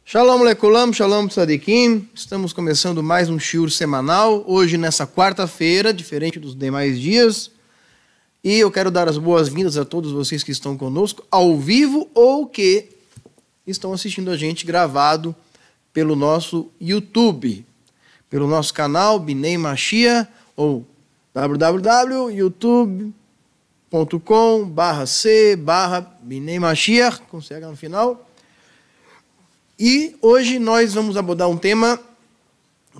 Shalom Lekulam, Shalom Tzadikim. Estamos começando mais um shiur semanal, hoje nessa quarta-feira, diferente dos demais dias. E eu quero dar as boas-vindas a todos vocês que estão conosco, ao vivo ou que estão assistindo a gente gravado pelo nosso YouTube, pelo nosso canal Binei Mashiach, ou www.youtube.com/c/Binei Mashiach, com CH no final. E hoje nós vamos abordar um tema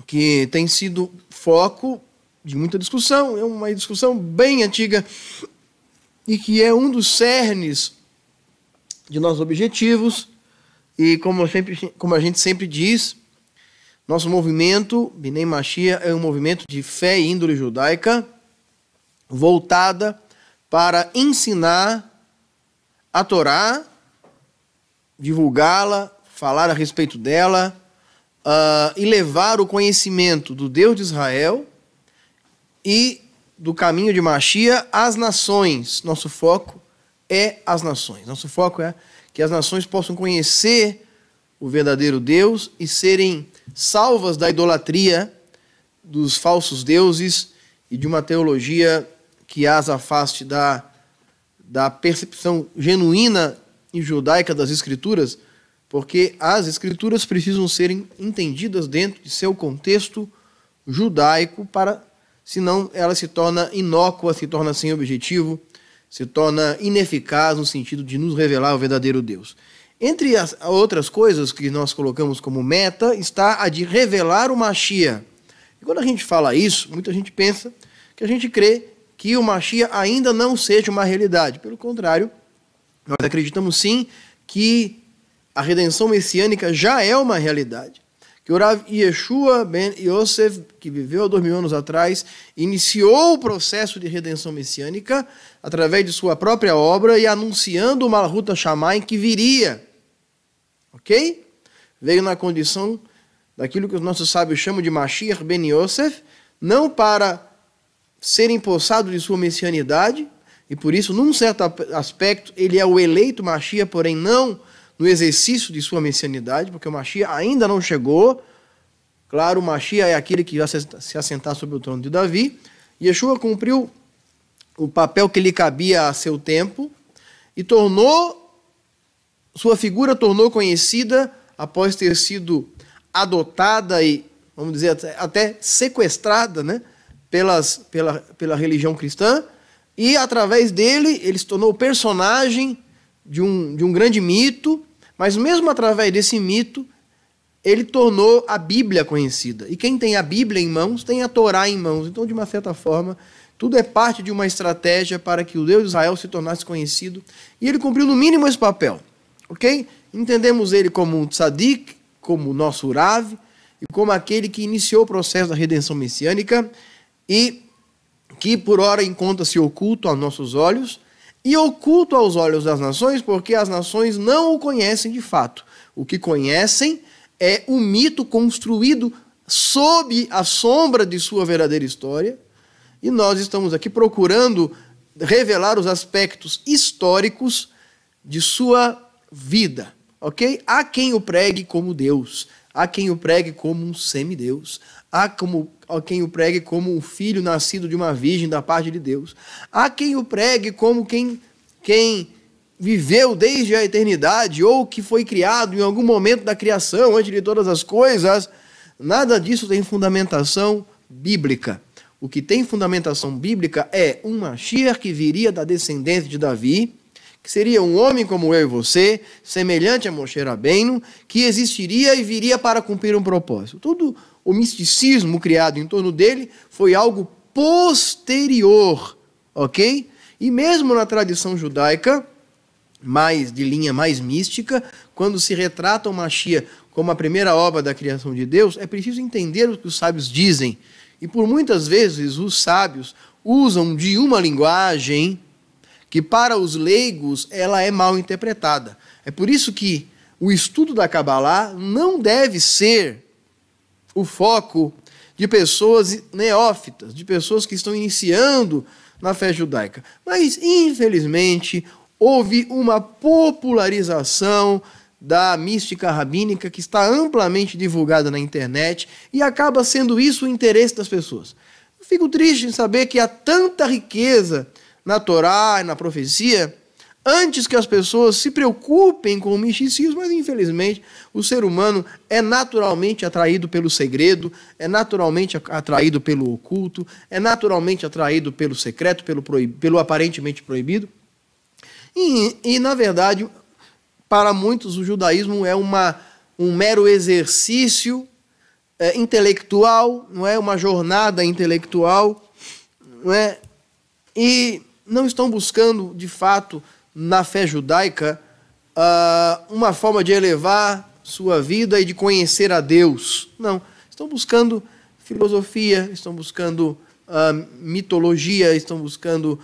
que tem sido foco de muita discussão, é uma discussão bem antiga e que é um dos cernes de nossos objetivos. E como a gente sempre diz, nosso movimento, Binei Mashiach, é um movimento de fé e índole judaica voltada para ensinar a Torá, divulgá-la, falar a respeito dela e levar o conhecimento do Deus de Israel e do caminho de Mashiach às nações. Nosso foco é as nações. Nosso foco é que as nações possam conhecer o verdadeiro Deus e serem salvas da idolatria, dos falsos deuses e de uma teologia que as afaste da percepção genuína e judaica das Escrituras, porque as Escrituras precisam ser entendidas dentro de seu contexto judaico, senão ela se torna inócua, se torna sem objetivo, se torna ineficaz no sentido de nos revelar o verdadeiro Deus. Entre as outras coisas que nós colocamos como meta está a de revelar o Mashiach. E quando a gente fala isso, muita gente pensa que a gente crê que o Mashiach ainda não seja uma realidade. Pelo contrário, nós acreditamos sim que a redenção messiânica já é uma realidade. Que o Rav Yeshua ben Yosef, que viveu há 2000 anos atrás, iniciou o processo de redenção messiânica através de sua própria obra e anunciando o Malhut HaShamayim que viria. Ok? Veio na condição daquilo que os nossos sábios chamam de Mashiach ben Yosef, não para ser empossado de sua messianidade, e por isso, num certo aspecto, ele é o eleito Mashiach, porém não no exercício de sua messianidade, porque o Mashiach ainda não chegou. Claro, o Mashiach é aquele que vai se assentar sobre o trono de Davi. Yeshua cumpriu o papel que lhe cabia a seu tempo e sua figura tornou conhecida após ter sido adotada e, vamos dizer, até sequestrada, né, pela religião cristã, e através dele ele se tornou personagem de um grande mito, mas mesmo através desse mito, ele tornou a Bíblia conhecida. E quem tem a Bíblia em mãos, tem a Torá em mãos. Então, de uma certa forma, tudo é parte de uma estratégia para que o Deus de Israel se tornasse conhecido. E ele cumpriu no mínimo esse papel. Ok? Entendemos ele como um tzadik, como o nosso Rav, e como aquele que iniciou o processo da redenção messiânica e que, por ora, encontra-se oculto aos nossos olhos, e oculto aos olhos das nações, porque as nações não o conhecem de fato. O que conhecem é o mito construído sob a sombra de sua verdadeira história, e nós estamos aqui procurando revelar os aspectos históricos de sua vida, ok? Há quem o pregue como Deus, há quem o pregue como um semideus, há quem o pregue como um filho nascido de uma virgem da parte de Deus. Há quem o pregue como quem viveu desde a eternidade ou que foi criado em algum momento da criação, antes de todas as coisas. Nada disso tem fundamentação bíblica. O que tem fundamentação bíblica é um Mashiach que viria da descendência de Davi, que seria um homem como eu e você, semelhante a Moshe Rabbeinu, que existiria e viria para cumprir um propósito. Tudo o misticismo criado em torno dele foi algo posterior, ok? E mesmo na tradição judaica, de linha mais mística, quando se retrata o Mashiach como a primeira obra da criação de Deus, é preciso entender o que os sábios dizem. E por muitas vezes os sábios usam de uma linguagem que para os leigos ela é mal interpretada. É por isso que o estudo da Kabbalah não deve ser o foco de pessoas neófitas, de pessoas que estão iniciando na fé judaica. Mas, infelizmente, houve uma popularização da mística rabínica que está amplamente divulgada na internet e acaba sendo isso o interesse das pessoas. Eu fico triste em saber que há tanta riqueza na Torá e na profecia antes que as pessoas se preocupem com o misticismo, mas infelizmente o ser humano é naturalmente atraído pelo segredo, é naturalmente atraído pelo oculto, é naturalmente atraído pelo secreto, pelo aparentemente proibido. E, na verdade, para muitos o judaísmo é um mero exercício intelectual, não é uma jornada intelectual, não é? E não estão buscando, de fato, na fé judaica, uma forma de elevar sua vida e de conhecer a Deus. Não, estão buscando filosofia, estão buscando mitologia, estão buscando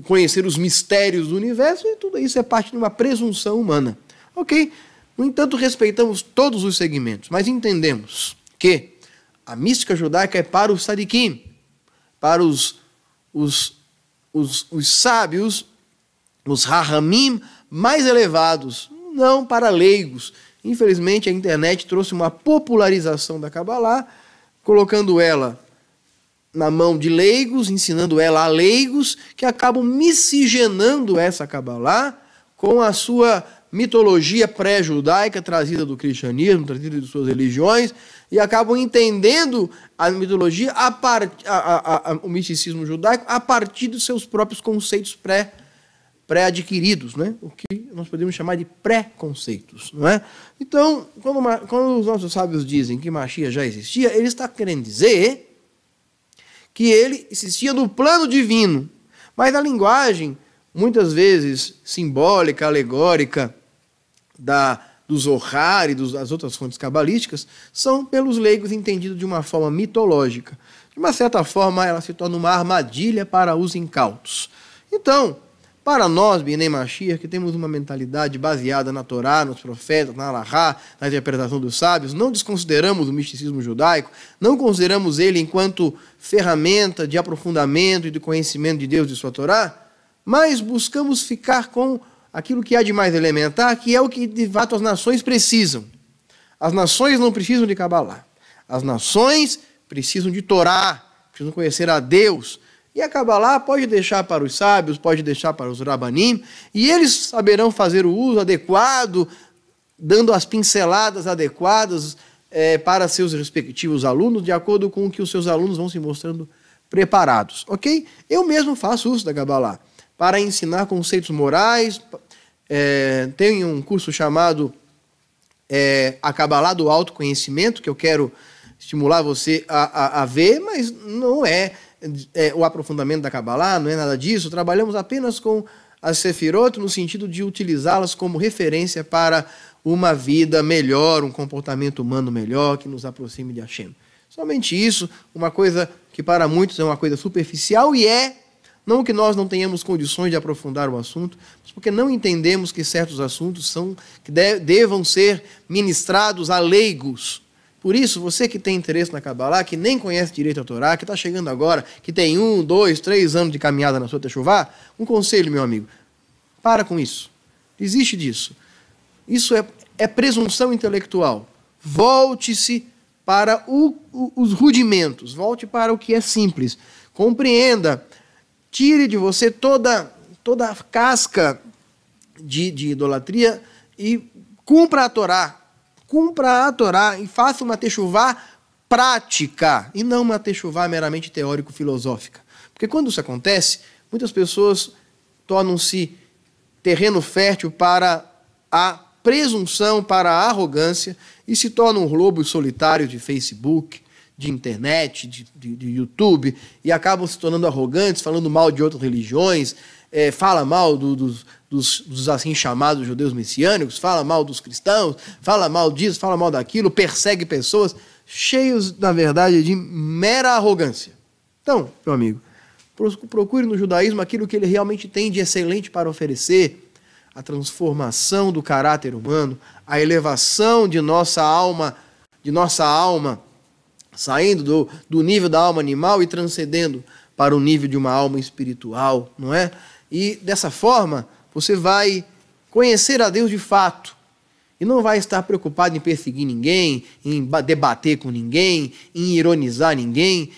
conhecer os mistérios do universo, e tudo isso é parte de uma presunção humana. Ok? No entanto, respeitamos todos os segmentos, mas entendemos que a mística judaica é para os sadiquim, para os sábios, os rahamim mais elevados, não para leigos. Infelizmente, a internet trouxe uma popularização da Kabbalah, colocando ela na mão de leigos, ensinando ela a leigos, que acabam miscigenando essa Kabbalah com a sua mitologia pré-judaica trazida do cristianismo, trazida de suas religiões, e acabam entendendo a mitologia, o misticismo judaico, a partir dos seus próprios conceitos pré-adquiridos, né? O que nós podemos chamar de pré-conceitos, não é? Então, quando os nossos sábios dizem que Mashiach já existia, ele está querendo dizer que ele existia no plano divino, mas a linguagem, muitas vezes simbólica, alegórica, do Zohar e das outras fontes cabalísticas, são pelos leigos entendidos de uma forma mitológica. De uma certa forma, ela se torna uma armadilha para os incautos. Então, para nós, Bnei Mashiach, que temos uma mentalidade baseada na Torá, nos profetas, na Alahá, na interpretação dos sábios, não desconsideramos o misticismo judaico, não consideramos ele enquanto ferramenta de aprofundamento e de conhecimento de Deus e de sua Torá, mas buscamos ficar com aquilo que há de mais elementar, que é o que de fato as nações precisam. As nações não precisam de Kabbalah. As nações precisam de Torá, precisam conhecer a Deus. E a Kabbalah pode deixar para os sábios, pode deixar para os rabanim, e eles saberão fazer o uso adequado, dando as pinceladas adequadas para seus respectivos alunos, de acordo com o que os seus alunos vão se mostrando preparados. Ok? Eu mesmo faço uso da Kabbalah para ensinar conceitos morais. Tenho um curso chamado A Kabbalah do Autoconhecimento, que eu quero estimular você a ver, mas não é o aprofundamento da Kabbalah, não é nada disso. Trabalhamos apenas com as Sefirot no sentido de utilizá-las como referência para uma vida melhor, um comportamento humano melhor, que nos aproxime de Hashem. Somente isso, uma coisa que para muitos é uma coisa superficial, e não que nós não tenhamos condições de aprofundar o assunto, mas porque não entendemos que certos assuntos devam ser ministrados a leigos. Por isso, você que tem interesse na Kabbalah, que nem conhece direito a Torá, que está chegando agora, que tem 1, 2, 3 anos de caminhada na sua Teshuvá, um conselho, meu amigo, para com isso. Desiste disso. Isso é presunção intelectual. Volte-se para os rudimentos, volte para o que é simples. Compreenda, tire de você toda a casca de idolatria e cumpra a Torá. Cumpra a Torá e faça uma techuvá prática, e não uma techuvá meramente teórico-filosófica. Porque quando isso acontece, muitas pessoas tornam-se terreno fértil para a presunção, para a arrogância, e se tornam lobos solitários de Facebook, de internet, de YouTube, e acabam se tornando arrogantes, falando mal de outras religiões, fala mal dos assim chamados judeus messiânicos, fala mal dos cristãos, fala mal disso, fala mal daquilo, persegue pessoas, cheios, na verdade, de mera arrogância. Então, meu amigo, procure no judaísmo aquilo que ele realmente tem de excelente para oferecer: a transformação do caráter humano, a elevação de nossa alma, saindo do nível da alma animal e transcendendo para o nível de uma alma espiritual, não é? E dessa forma, você vai conhecer a Deus de fato. E não vai estar preocupado em perseguir ninguém, em debater com ninguém, em ironizar ninguém.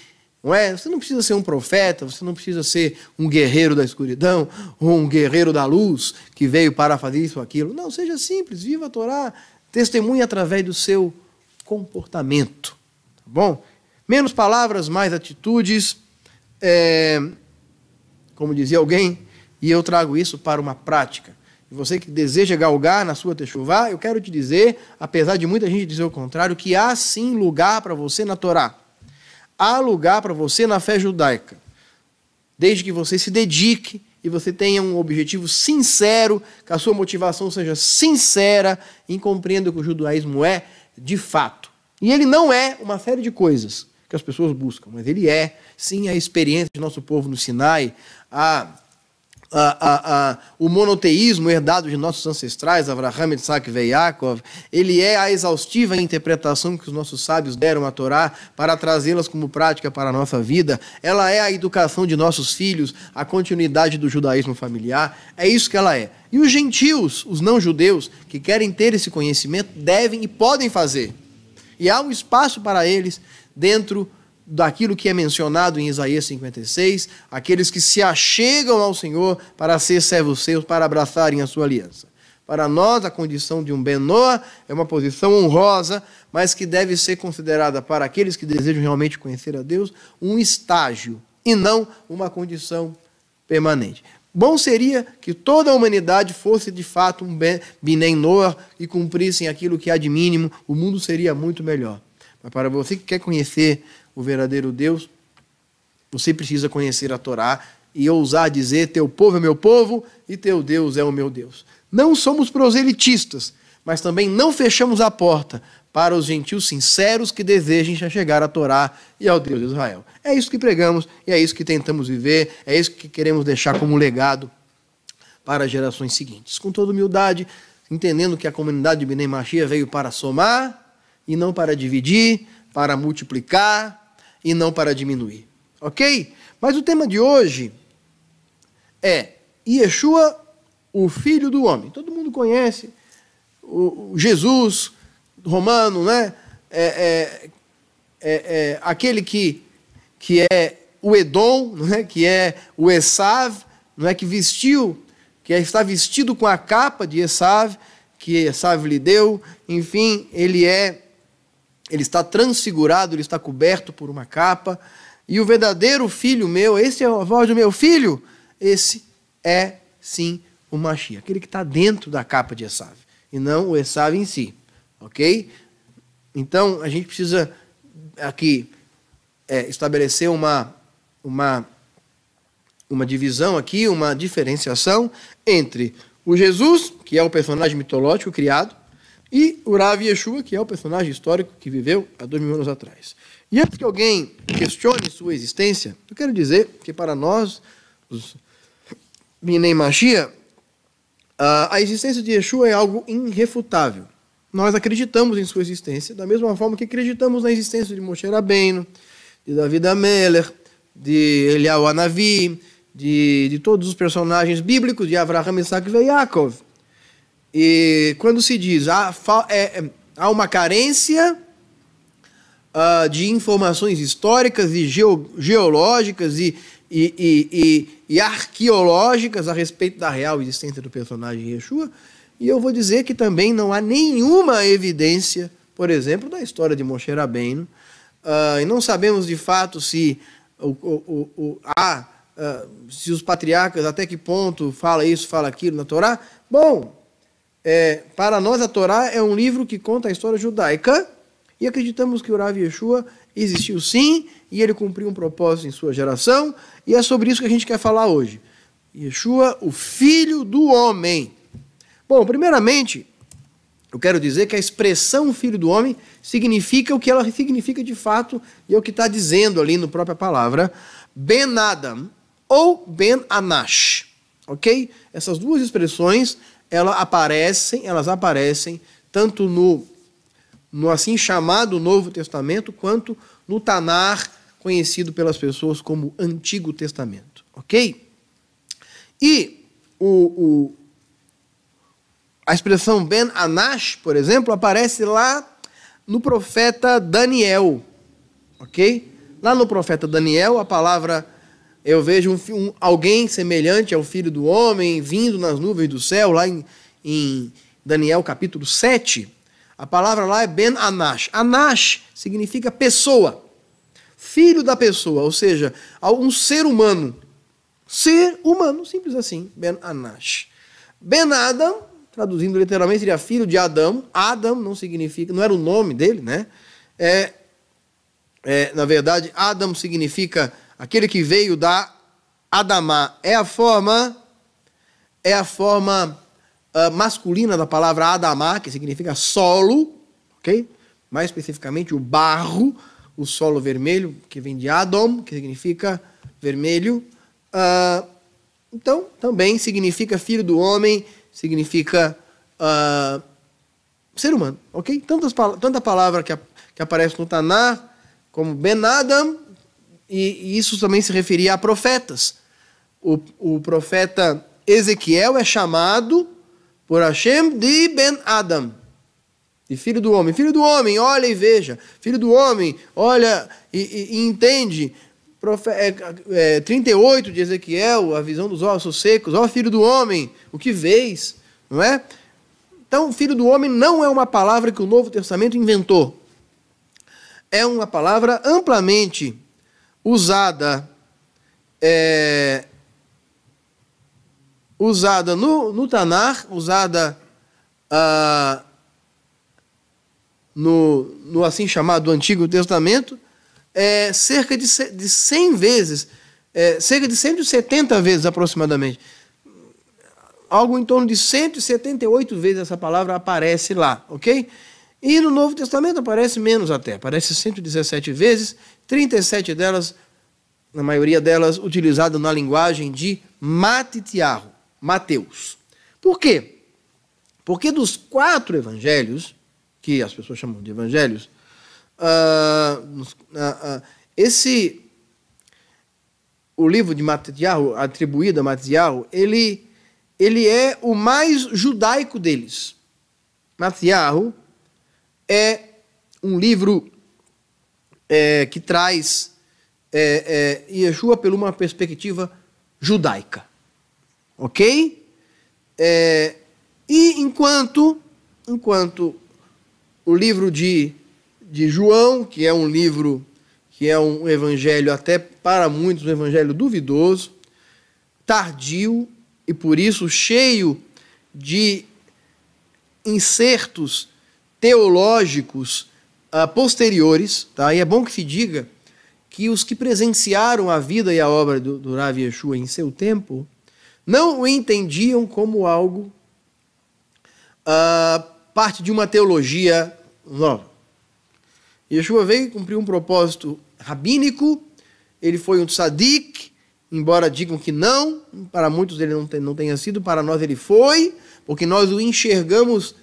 Não é? Você não precisa ser um profeta, você não precisa ser um guerreiro da escuridão ou um guerreiro da luz que veio para fazer isso ou aquilo. Não, seja simples, viva a Torá, testemunhe através do seu comportamento. Tá bom? Menos palavras, mais atitudes. Como dizia alguém, e eu trago isso para uma prática. E você que deseja galgar na sua techuvá, eu quero te dizer, apesar de muita gente dizer o contrário, que há sim lugar para você na Torá. Há lugar para você na fé judaica. Desde que você se dedique e você tenha um objetivo sincero, que a sua motivação seja sincera em compreender o que o judaísmo é de fato. E ele não é uma série de coisas que as pessoas buscam, mas ele é, sim, a experiência de nosso povo no Sinai, o monoteísmo herdado de nossos ancestrais, Avraham, Isaac e Yaakov. Ele é a exaustiva interpretação que os nossos sábios deram à Torá para trazê-las como prática para a nossa vida. Ela é a educação de nossos filhos, a continuidade do judaísmo familiar. É isso que ela é. E os gentios, os não-judeus, que querem ter esse conhecimento, devem e podem fazer. E há um espaço para eles dentro daquilo que é mencionado em Isaías 56, aqueles que se achegam ao Senhor para ser servos seus, para abraçarem a sua aliança. Para nós, a condição de um Ben Noah é uma posição honrosa, mas que deve ser considerada para aqueles que desejam realmente conhecer a Deus, um estágio, e não uma condição permanente. Bom seria que toda a humanidade fosse de fato um Bnei Noah e cumprissem aquilo que há de mínimo, o mundo seria muito melhor. Mas para você que quer conhecer o verdadeiro Deus, você precisa conhecer a Torá e ousar dizer: teu povo é meu povo e teu Deus é o meu Deus. Não somos proselitistas, mas também não fechamos a porta para os gentios sinceros que desejem chegar à Torá e ao Deus de Israel. É isso que pregamos e é isso que tentamos viver, é isso que queremos deixar como legado para as gerações seguintes. Com toda humildade, entendendo que a comunidade de Bnei Mashiach veio para somar e não para dividir, para multiplicar e não para diminuir. Ok? Mas o tema de hoje é Yeshua, o Filho do Homem. Todo mundo conhece o Jesus romano, né? Aquele que é o Edom, não é? Que é o Esav, não é? Que está vestido com a capa de Esav, que Esav lhe deu. Enfim, ele está transfigurado, ele está coberto por uma capa. E o verdadeiro filho meu, esse é a voz do meu filho, esse é, sim, o Mashiach, aquele que está dentro da capa de Esav, e não o Esav em si, ok? Então, a gente precisa aqui estabelecer uma divisão aqui, uma diferenciação entre o Jesus, que é o personagem mitológico criado, e o Rav Yeshua, que é o personagem histórico que viveu há 2000 anos atrás. E antes que alguém questione sua existência, eu quero dizer que para nós, os Bnei Mashiach, a existência de Yeshua é algo irrefutável. Nós acreditamos em sua existência, da mesma forma que acreditamos na existência de Moshe Rabbeinu, de David Ameler, de Eliyahu Hanavi, de todos os personagens bíblicos, de Avraham, Isaac e Yaakov. E quando se diz há uma carência de informações históricas e geológicas e arqueológicas a respeito da real existência do personagem Yeshua, e eu vou dizer que também não há nenhuma evidência, por exemplo, da história de Moshe Rabbeinu, e não sabemos de fato se os patriarcas até que ponto fala isso, fala aquilo na Torá. Bom, para nós a Torá é um livro que conta a história judaica e acreditamos que o Rav Yeshua existiu sim e ele cumpriu um propósito em sua geração, e é sobre isso que a gente quer falar hoje. Yeshua, o Filho do Homem. Bom, primeiramente, eu quero dizer que a expressão Filho do Homem significa o que ela significa de fato, e é o que está dizendo ali na própria palavra, Ben Adam ou Ben Anash, ok? Essas duas expressões, elas aparecem tanto no assim chamado Novo Testamento, quanto no Tanar, conhecido pelas pessoas como Antigo Testamento, ok? E o A expressão Ben Anash, por exemplo, aparece lá no profeta Daniel, ok? Lá no profeta Daniel, a palavra, eu vejo alguém semelhante ao Filho do Homem vindo nas nuvens do céu, lá em Daniel capítulo 7, a palavra lá é Ben Anash. Anash significa pessoa, filho da pessoa, ou seja, um ser humano. Ser humano, simples assim, Ben Anash. Ben Adam, traduzindo literalmente, seria filho de Adão. Adam não significa, não era o nome dele, né? Na verdade, Adam significa aquele que veio da Adamá. É a forma masculina da palavra Adamá, que significa solo, ok? Mais especificamente o barro, o solo vermelho, que vem de Adom, que significa vermelho. Então, também significa filho do homem, significa ser humano, ok? Tanta palavra que aparece no Taná, como Ben Adam, e isso também se referia a profetas. O profeta Ezequiel é chamado por Hashem de Ben Adam, de filho do homem. Filho do homem, olha e veja. Filho do homem, olha e entende. 38 de Ezequiel, a visão dos ossos secos. Ó, filho do homem, o que vês? Não é? Então, filho do homem não é uma palavra que o Novo Testamento inventou. É uma palavra amplamente usada no Tanar, usada no assim chamado Antigo Testamento, cerca de 100 vezes, cerca de 170 vezes aproximadamente. Algo em torno de 178 vezes essa palavra aparece lá, ok? E no Novo Testamento aparece menos até, aparece 117 vezes, 37 delas, na maioria delas, utilizada na linguagem de Matitiahu, Mateus. Por quê? Porque dos 4 evangelhos, que as pessoas chamam de evangelhos, o livro de Matitiahu, atribuído a Matitiahu, ele é o mais judaico deles. Matitiahu é um livro que traz Yeshua por uma perspectiva judaica. Ok? E enquanto o livro de João, que é um livro, que é um evangelho até para muitos um evangelho duvidoso, tardio e por isso cheio de insertos teológicos posteriores, tá? E é bom que se diga que os que presenciaram a vida e a obra do Rav Yeshua em seu tempo não o entendiam como algo parte de uma teologia nova. Yeshua veio e cumpriu um propósito rabínico, ele foi um tzadik, embora digam que não, para muitos ele não tenha sido, para nós ele foi, porque nós o enxergamos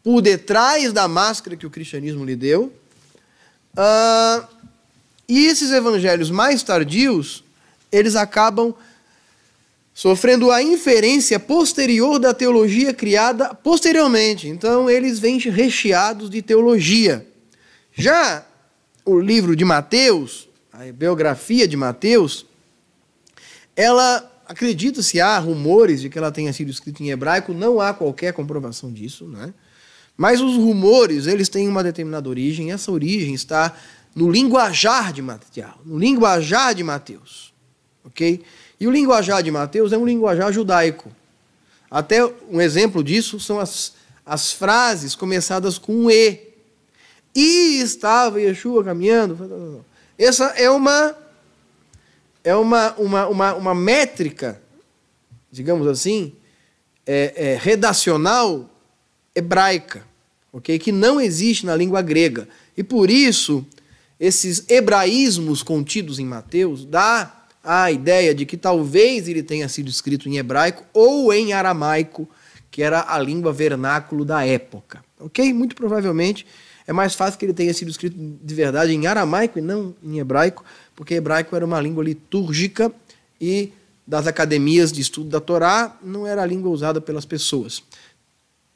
por detrás da máscara que o cristianismo lhe deu. E esses evangelhos mais tardios, eles acabam sofrendo a inferência posterior da teologia criada posteriormente. Então, eles vêm recheados de teologia. Já o livro de Mateus, a biografia de Mateus, ela, acredita-se, há rumores de que ela tenha sido escrita em hebraico, não há qualquer comprovação disso, né? Mas os rumores, eles têm uma determinada origem, e essa origem está no linguajar de Matitiahu, no linguajar de Mateus, ok? E o linguajar de Mateus é um linguajar judaico. Até um exemplo disso são as frases começadas com um E. E estava Yeshua caminhando. Essa é uma métrica, digamos assim, redacional hebraica, ok? Que não existe na língua grega. E por isso, esses hebraísmos contidos em Mateus dá a ideia de que talvez ele tenha sido escrito em hebraico ou em aramaico, que era a língua vernáculo da época, ok? Muito provavelmente é mais fácil que ele tenha sido escrito de verdade em aramaico e não em hebraico, porque hebraico era uma língua litúrgica e das academias de estudo da Torá não era a língua usada pelas pessoas.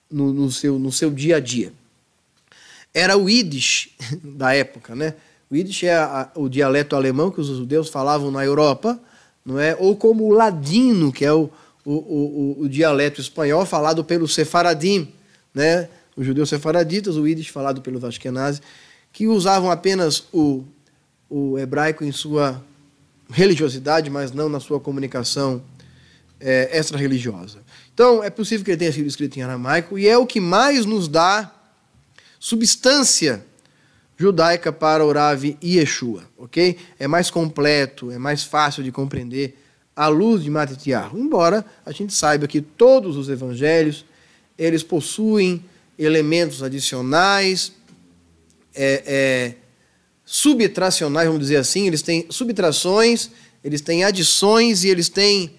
no seu dia a dia. Era o Yiddish da época, né? O Yiddish é o dialeto alemão que os judeus falavam na Europa, não é? Ou como o ladino, que é o dialeto espanhol falado pelos sefaradim, né? Os judeus sefaraditas, o Yiddish falado pelos ashkenazes, que usavam apenas o hebraico em sua religiosidade, mas não na sua comunicação extra-religiosa. Então, é possível que ele tenha sido escrito em aramaico, e é o que mais nos dá substância judaica para o Rav Yeshua, ok? É mais completo, é mais fácil de compreender à luz de Matityahu, embora a gente saiba que todos os evangelhos, eles possuem elementos adicionais, subtracionais, vamos dizer assim, eles têm subtrações, eles têm adições e eles têm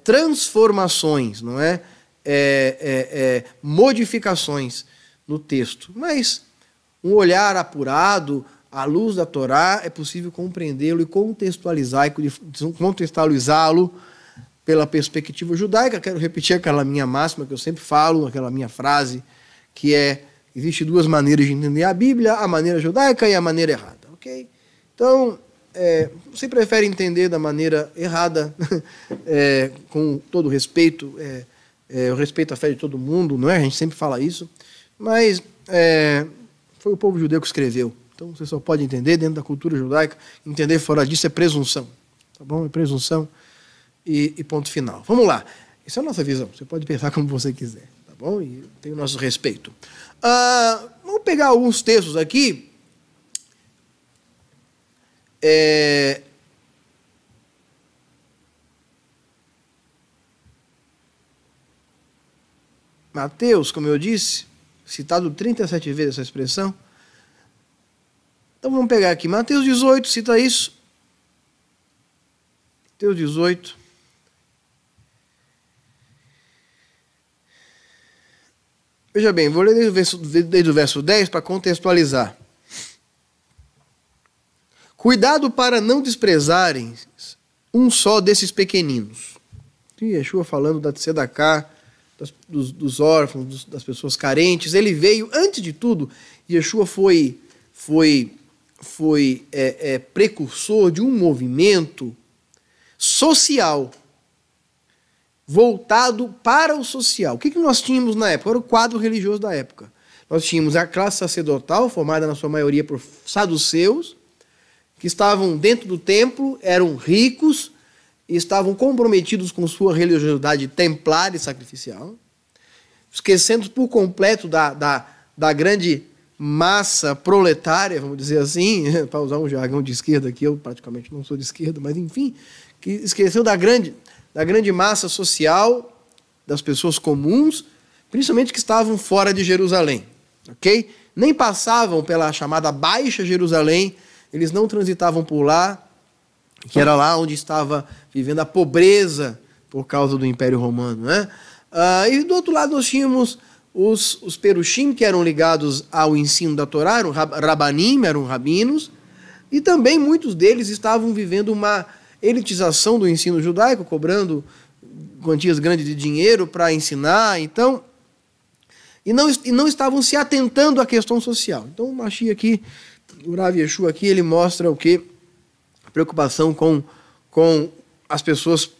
transformações, não é? Modificações no texto. Mas um olhar apurado, à luz da Torá, é possível compreendê-lo e contextualizá-lo pela perspectiva judaica. Quero repetir aquela minha máxima que eu sempre falo, aquela minha frase, que existe duas maneiras de entender a Bíblia, a maneira judaica e a maneira errada, ok? Então, você prefere entender da maneira errada, com todo respeito, eu respeito a fé de todo mundo, não é? A gente sempre fala isso, mas foi o povo judeu que escreveu. Então, você só pode entender dentro da cultura judaica, entender fora disso é presunção, tá bom? É presunção e ponto final. Vamos lá, essa é a nossa visão, você pode pensar como você quiser, tá bom? E tem o nosso respeito. Vamos pegar alguns textos aqui. Mateus, como eu disse, citado 37 vezes essa expressão. Então vamos pegar aqui, Mateus 18, cita isso. Mateus 18. Veja bem, vou ler desde o verso 10 para contextualizar. Cuidado para não desprezarem um só desses pequeninos. E Yeshua falando da tzedakah, dos órfãos, das pessoas carentes. Ele veio, antes de tudo, Yeshua foi precursor de um movimento social, voltado para o social. O que nós tínhamos na época? Era o quadro religioso da época. Nós tínhamos a classe sacerdotal, formada na sua maioria por saduceus, que estavam dentro do templo, eram ricos, e estavam comprometidos com sua religiosidade templar e sacrificial, esquecendo por completo da grande massa proletária, vamos dizer assim, para usar um jargão de esquerda, que eu praticamente não sou de esquerda, mas enfim, que esqueceu da grande massa social, das pessoas comuns, principalmente que estavam fora de Jerusalém, ok? Nem passavam pela chamada Baixa Jerusalém, eles não transitavam por lá, que era lá onde estava vivendo a pobreza por causa do Império Romano, né? E do outro lado nós tínhamos os perushim, que eram ligados ao ensino da Torá, eram rabanim, eram rabinos, e também muitos deles estavam vivendo uma elitização do ensino judaico, cobrando quantias grandes de dinheiro para ensinar, então, e não estavam se atentando à questão social. Então o Mashiach aqui, o Rav Yeshua aqui, ele mostra o que? Preocupação com as pessoas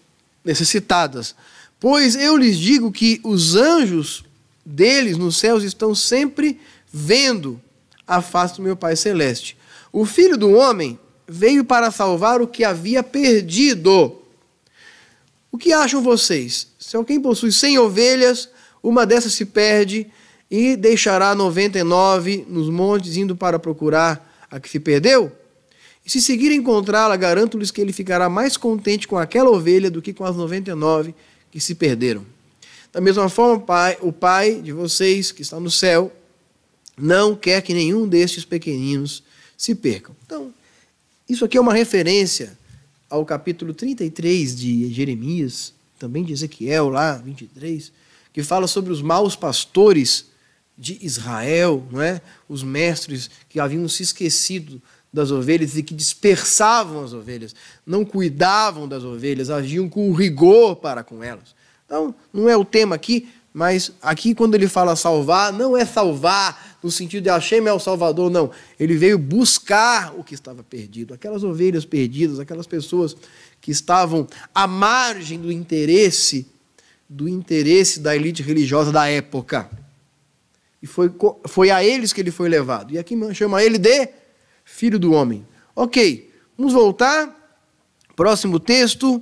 necessitadas. Pois eu lhes digo que os anjos deles nos céus estão sempre vendo a face do meu Pai Celeste. O Filho do Homem veio para salvar o que havia perdido. O que acham vocês? Se alguém possui 100 ovelhas, uma dessas se perde e deixará 99 nos montes indo para procurar a que se perdeu? E se seguir encontrá-la, garanto-lhes que ele ficará mais contente com aquela ovelha do que com as 99 que se perderam. Da mesma forma, o Pai de vocês, que está no céu, não quer que nenhum destes pequeninos se percam. Então, isso aqui é uma referência ao capítulo 33 de Jeremias, também de Ezequiel, lá, 23, que fala sobre os maus pastores de Israel, não é? Os mestres que haviam se esquecido das ovelhas e que dispersavam as ovelhas, não cuidavam das ovelhas, agiam com rigor para com elas. Então, não é o tema aqui, mas aqui quando ele fala salvar, não é salvar no sentido de Hashem é o Salvador, não. Ele veio buscar o que estava perdido, aquelas ovelhas perdidas, aquelas pessoas que estavam à margem do interesse da elite religiosa da época. E foi a eles que ele foi levado. E aqui chama ele de Filho do Homem. Ok, vamos voltar. Próximo texto.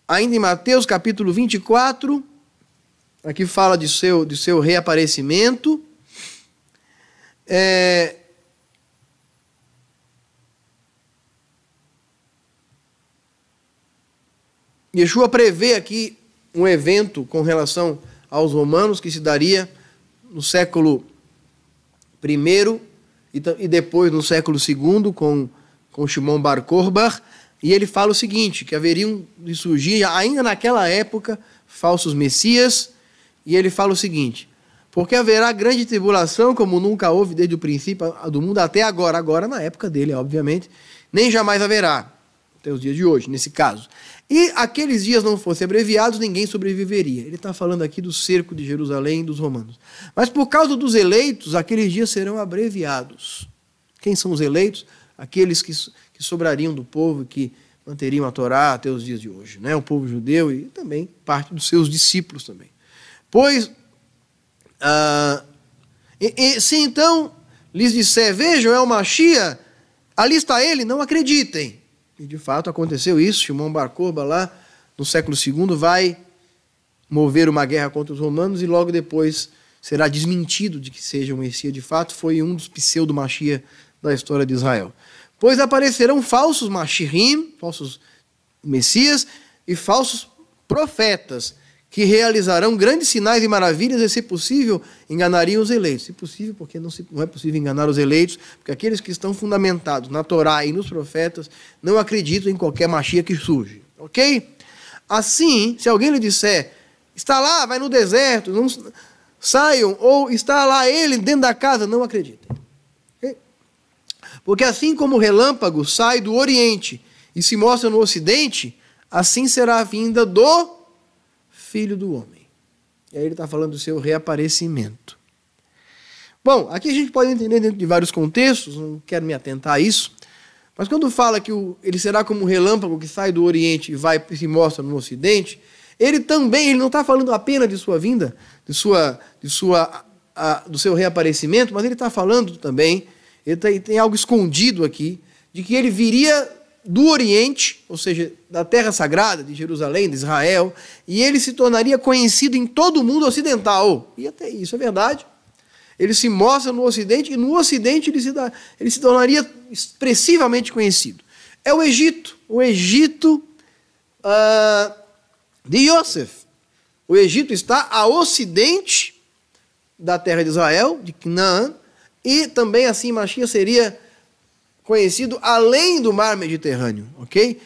Ainda em Mateus capítulo 24. Aqui fala de seu reaparecimento. Yeshua prevê aqui um evento com relação aos romanos que se daria no século I e depois no século II com Shimon Bar Kokhba, e ele fala o seguinte, que haveriam de surgir ainda naquela época falsos messias, e ele fala o seguinte, porque haverá grande tribulação como nunca houve desde o princípio do mundo até agora na época dele, obviamente, nem jamais haverá, até os dias de hoje, nesse caso. E aqueles dias não fossem abreviados, ninguém sobreviveria. Ele está falando aqui do cerco de Jerusalém dos romanos. Mas por causa dos eleitos, aqueles dias serão abreviados. Quem são os eleitos? Aqueles que sobrariam do povo, que manteriam a Torá até os dias de hoje, né? O povo judeu e também parte dos seus discípulos também. Pois, se então lhes disser, vejam, é o Mashiach, ali está ele, não acreditem. E de fato aconteceu isso, Shimon Bar Kokhba lá no século II vai mover uma guerra contra os romanos e logo depois será desmentido de que seja um Messias de fato, foi um dos pseudo-Mashiach da história de Israel. Pois aparecerão falsos Mashiachim, falsos Messias e falsos profetas, que realizarão grandes sinais e maravilhas e, se possível, enganariam os eleitos. Se possível, porque não é possível enganar os eleitos, porque aqueles que estão fundamentados na Torá e nos profetas não acreditam em qualquer Mashiach que surge. Ok? Assim, se alguém lhe disser, está lá, vai no deserto, não saiam, ou está lá ele dentro da casa, não acreditem. Okay? Porque assim como o relâmpago sai do Oriente e se mostra no Ocidente, assim será a vinda do Filho do Homem. E aí ele está falando do seu reaparecimento. Bom, aqui a gente pode entender dentro de vários contextos, não quero me atentar a isso, mas quando fala que ele será como um relâmpago que sai do Oriente e se mostra no Ocidente, ele não está falando apenas de sua vinda, do seu reaparecimento, mas ele está falando também, tem algo escondido aqui, de que ele viria do Oriente, ou seja, da terra sagrada, de Jerusalém, de Israel, e ele se tornaria conhecido em todo o mundo ocidental. E até isso é verdade. Ele se mostra no Ocidente, e no Ocidente ele se tornaria expressivamente conhecido. É o Egito de Yosef. O Egito está a ocidente da terra de Israel, de Canaã, e também assim Mashiach seria conhecido além do mar Mediterrâneo, ok?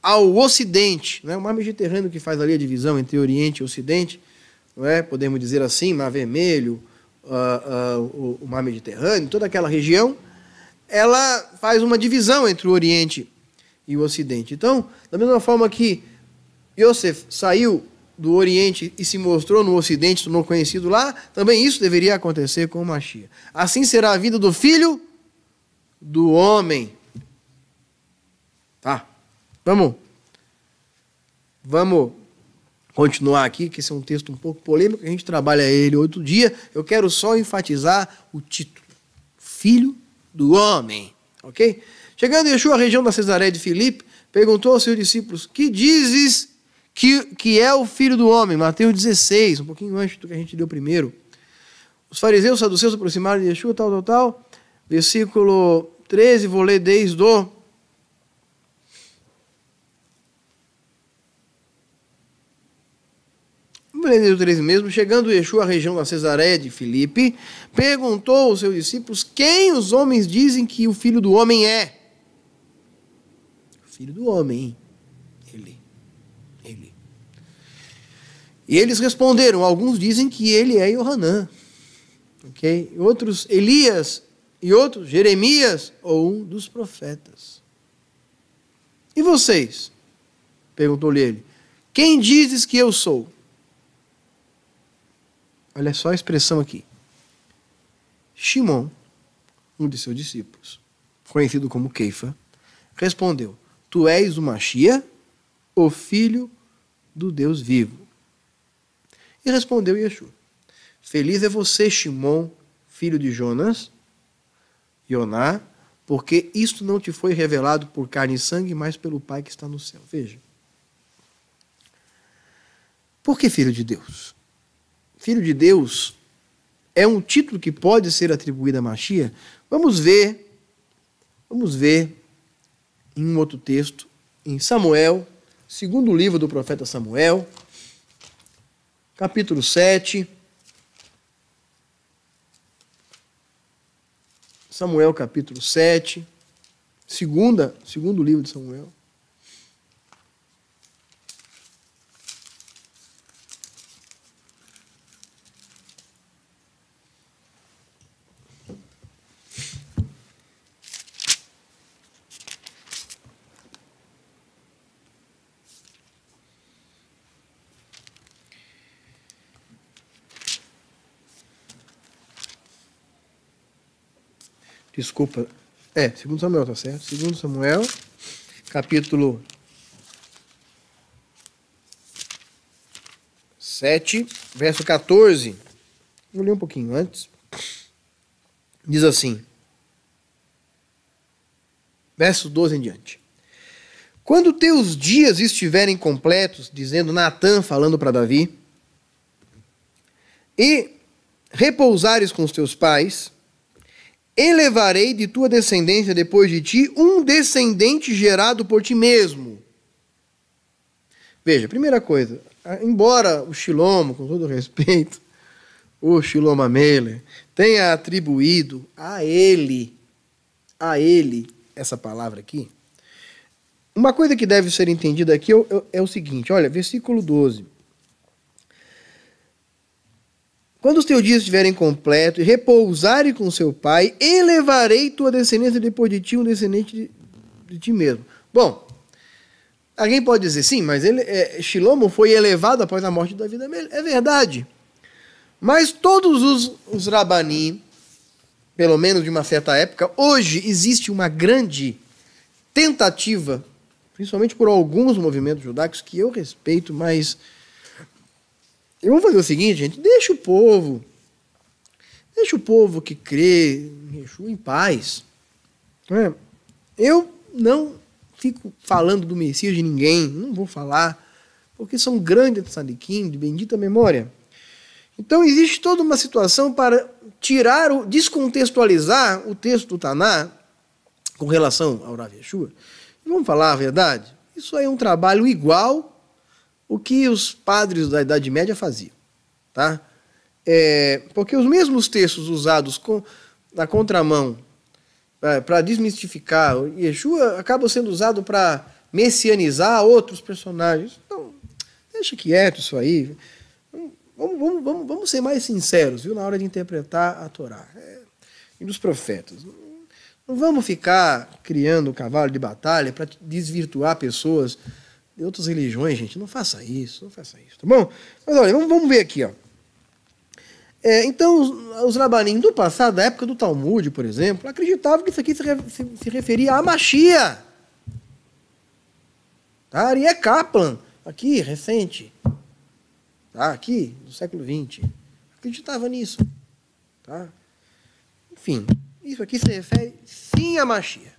Ao ocidente, né? O mar Mediterrâneo que faz ali a divisão entre Oriente e Ocidente, não é? Podemos dizer assim, Mar Vermelho, o mar Mediterrâneo, toda aquela região, ela faz uma divisão entre o Oriente e o Ocidente. Então, da mesma forma que Yosef saiu do Oriente e se mostrou no Ocidente, tornou conhecido lá, também isso deveria acontecer com o Mashiach. Assim será a vida do Filho do Homem. Tá? Vamos continuar aqui, que esse é um texto um pouco polêmico, a gente trabalha ele outro dia. Eu quero só enfatizar o título. Filho do Homem. Ok? Chegando em Yeshua, a região da Cesareia de Filipe, perguntou aos seus discípulos, que dizes que é o Filho do Homem? Mateus 16, um pouquinho antes do que a gente leu primeiro. Os fariseus, os saduceus se aproximaram de Yeshua, tal. Versículo 13, vou ler desde o o 13 mesmo. Chegando Yeshua à região da Cesareia de Filipe, perguntou aos seus discípulos quem os homens dizem que o Filho do Homem é. O Filho do Homem, ele. E eles responderam, alguns dizem que ele é Yohanan, ok? Outros Elias, e outros Jeremias, ou um dos profetas. E vocês? Perguntou-lhe ele. quem dizes que eu sou? Olha só a expressão aqui. Shimon, um de seus discípulos, conhecido como Queifa, respondeu: tu és o Machia, o filho do Deus vivo. E respondeu Yeshua: feliz é você, Shimon, filho de Jonas, Yoná, porque isto não te foi revelado por carne e sangue, mas pelo Pai que está no céu. Veja. Por que filho de Deus? Filho de Deus é um título que pode ser atribuído a Machia. Vamos ver em um outro texto, em Samuel, segundo livro do profeta Samuel, capítulo 7. Samuel, capítulo 7, segundo livro de Samuel. Desculpa. Segundo Samuel, tá certo? Segundo Samuel, capítulo 7, verso 14. Vou ler um pouquinho antes. Diz assim, verso 12 em diante. Quando teus dias estiverem completos, dizendo Natã, falando para Davi, e repousares com os teus pais, elevarei de tua descendência depois de ti um descendente gerado por ti mesmo. Veja, primeira coisa, embora o Shilomo, com todo respeito, o Shilomo Amelech, tenha atribuído a ele, essa palavra aqui, uma coisa que deve ser entendida aqui é o seguinte, olha, versículo 12. Quando os teus dias estiverem completos e repousares com seu pai, elevarei tua descendência depois de ti, um descendente de ti mesmo. Bom, alguém pode dizer, sim, mas Shilomo foi elevado após a morte de Davi. É verdade. Mas todos os Rabanim, pelo menos de uma certa época, hoje existe uma grande tentativa, principalmente por alguns movimentos judaicos que eu respeito, mas vamos fazer o seguinte, gente, deixa o povo que crê em Yeshua em paz. Eu não fico falando do Messias de ninguém, não vou falar, porque são grandes tzadikim, de bendita memória. Então existe toda uma situação para descontextualizar o texto do Taná com relação ao Rav Yeshua. E vamos falar a verdade? Isso aí é um trabalho igual o que os padres da Idade Média faziam, tá? Porque os mesmos textos usados na contramão para desmistificar o Yeshua acabam sendo usados para messianizar outros personagens. Então, deixa quieto isso aí. Vamos ser mais sinceros, viu, na hora de interpretar a Torá e dos profetas. Não vamos ficar criando cavalo de batalha para desvirtuar pessoas de outras religiões, gente. Não faça isso, tá bom? Mas olha, vamos ver aqui, ó. Então, os rabanim do passado, da época do Talmud, por exemplo, acreditavam que isso aqui se referia a Machia. Tá? Aryeh Kaplan, aqui, recente. Tá? Aqui, do século XX. Acreditava nisso. Tá? Enfim, isso aqui se refere sim a Machia.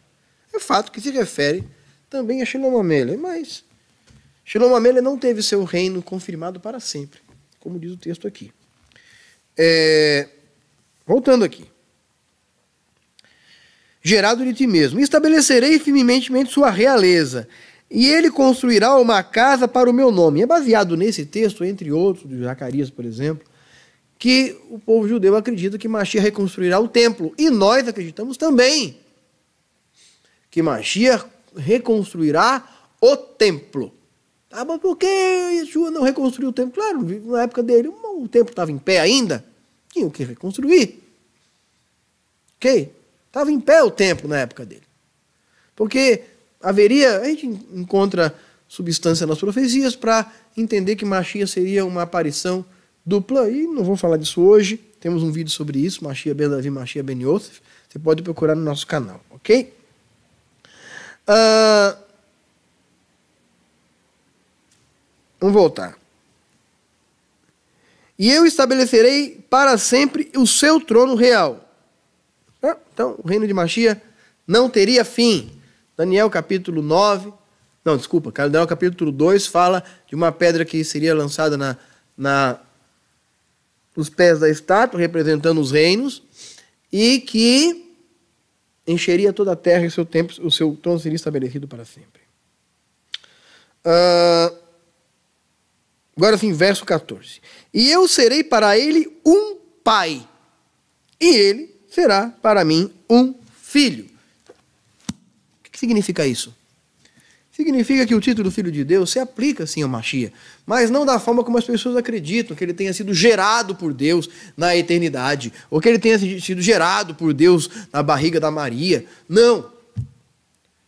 É fato que se refere também a Shilomo Amelech, mas Shilomo Amelech não teve seu reino confirmado para sempre, como diz o texto aqui. Voltando aqui. Gerado de ti mesmo, estabelecerei firmemente sua realeza, e ele construirá uma casa para o meu nome. É baseado nesse texto, entre outros, de Zacarias, por exemplo, que o povo judeu acredita que Mashiach reconstruirá o templo. E nós acreditamos também que Mashiach reconstruirá o templo. Ah, mas por que Yeshua não reconstruiu o templo? Claro, na época dele o templo estava em pé ainda. Tinha o que reconstruir. Ok? Estava em pé o templo na época dele. Porque a gente encontra substância nas profecias para entender que Mashiach seria uma aparição dupla. E não vou falar disso hoje. Temos um vídeo sobre isso, Mashiach ben Davi, Mashiach ben Yosef. Você pode procurar no nosso canal, ok? Vamos voltar. E eu estabelecerei para sempre o seu trono real. Então, o reino de Mashiach não teria fim. Daniel capítulo 9... Não, desculpa, Daniel capítulo 2 fala de uma pedra que seria lançada nos pés da estátua, representando os reinos, e que encheria toda a terra e o seu trono seria estabelecido para sempre. Agora sim, verso 14. E eu serei para ele um pai, e ele será para mim um filho. O que significa isso? Significa que o título Filho de Deus se aplica sim ao Mashiach, mas não da forma como as pessoas acreditam, que ele tenha sido gerado por Deus na eternidade, ou que ele tenha sido gerado por Deus na barriga da Maria. Não.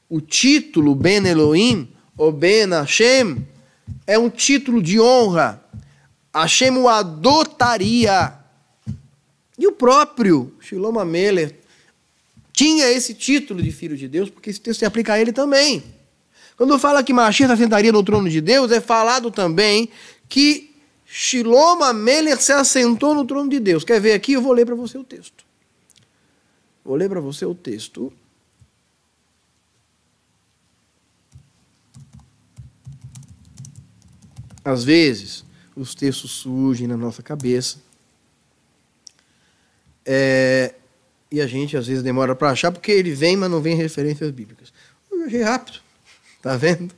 O título Ben Elohim, ou Ben Hashem, é um título de honra. Hashem o adotaria. E o próprio Shlomo Amelech tinha esse título de Filho de Deus, porque esse texto se aplica a ele também. Quando fala que Mashiach se assentaria no trono de Deus, é falado também que Shlomo Amelech se assentou no trono de Deus. Quer ver aqui? Eu vou ler para você o texto. Vou ler para você o texto. Às vezes, os textos surgem na nossa cabeça. E a gente, às vezes, demora para achar, porque ele vem, mas não vem referências bíblicas. Eu achei rápido. Está vendo?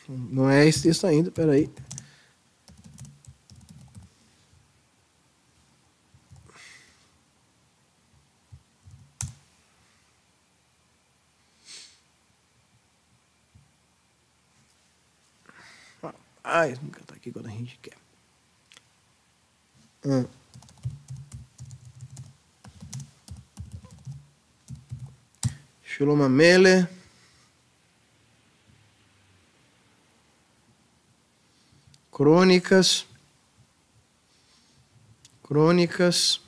Não é esse texto ainda, peraí. Nunca está aqui quando a gente quer. Shlomo Amelech. Crônicas. Crônicas.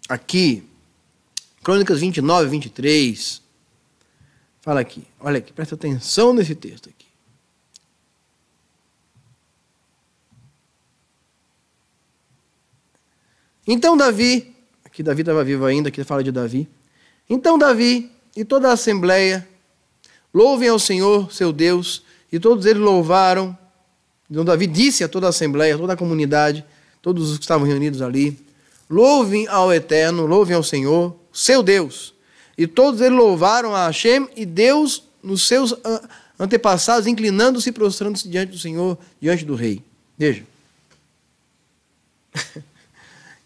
Aqui, Crônicas 29, 23. Fala aqui, olha aqui, presta atenção nesse texto aqui. Então Davi, aqui Davi estava vivo ainda, aqui fala de Davi. Então Davi e toda a assembleia louvem ao Senhor, seu Deus, e todos eles louvaram. Então Davi disse a toda a assembleia, a toda a comunidade, todos os que estavam reunidos ali, louvem ao Eterno, louvem ao Senhor, seu Deus. E todos eles louvaram a Hashem e Deus nos seus antepassados, inclinando-se e prostrando-se diante do Senhor, diante do rei. Veja.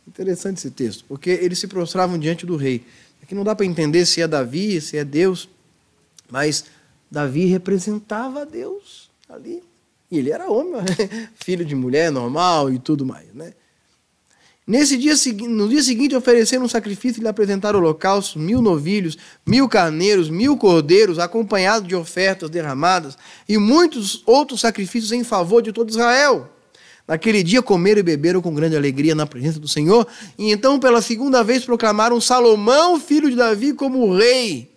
Interessante esse texto, porque eles se prostravam diante do rei. Aqui não dá para entender se é Davi, se é Deus, mas Davi representava a Deus ali. E ele era homem, filho de mulher, normal e tudo mais, né? No dia seguinte ofereceram um sacrifício e lhe apresentaram holocaustos, 1000 novilhos, 1000 carneiros, 1000 cordeiros, acompanhados de ofertas derramadas, e muitos outros sacrifícios em favor de todo Israel. Naquele dia comeram e beberam com grande alegria na presença do Senhor, e então pela segunda vez proclamaram Salomão, filho de Davi, como rei,